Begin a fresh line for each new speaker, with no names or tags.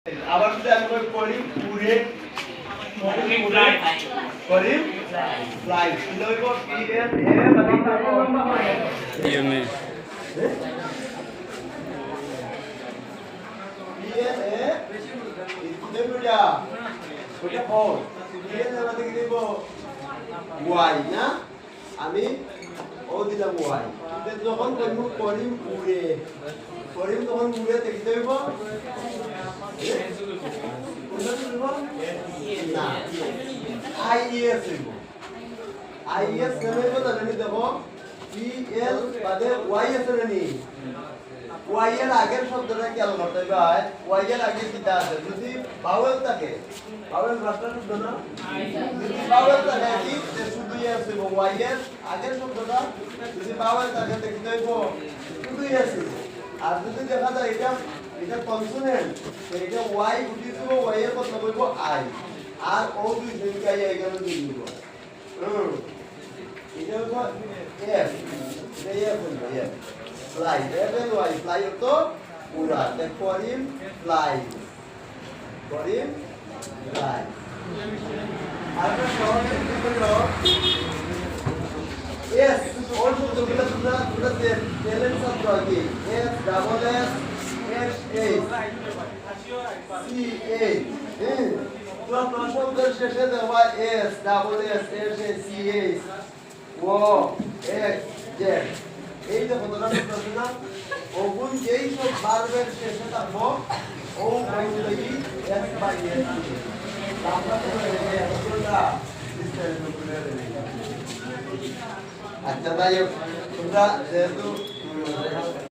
আবার যদি আমি করি পুরে করি ফ্লাই কি হইব পি এস এ মানে
ইউনি
পি এস এ দেবুয়া ওটা ফোর পি এস এ মানে কি দেব ওয়াই না আমি ও দিলাম ওয়াই কিন্তু যখন করিম করিম তখন পুরে দেখতে হইব না আইএস হইব আইএস নেমে তো জানি দেখো পিএল বাদে ওয়াই আছে নি ওয়াই এর আগের শব্দটা খেয়াল করতে হবে ওয়াই এর আগে কিটা আছে যদি ভাওয়েল থাকে ভাওয়েল মাস্টার শব্দ না যদি ভাওয়েল থাকে কি শুধু এস হইব ওয়াই এর আগের শব্দটা যদি ভাওয়েল থাকে দেখতে হইব শুধু এস হইব আর যদি দেখা যায় এটা কনসোনেন্ট তো এটা ওয়াই উঠি দিব ওয়াই এর কথা বলবো আই আর ও দুই সংখ্যা এখানে দিয়ে দিব এটা হলো এফ এটা এফ হলো F fly F L Y fly তো পুরা দেখ করিম ফ্লাই আর একটা সহজ কি হলো এস ওর শব্দগুলো তোমরা টেলেন্ট শব্দ কি S double S S H C H তো শব্দের শেষে দেওয়া S double S S A C H O X Z এই যে কতটা শব্দ আছে না ওগুন যেই সব ভার্বের শেষে থাকবো ও অনুযায়ী এস বাই এস আমরা তো এটা আচ্ছা তাই তোমরা যেহেতু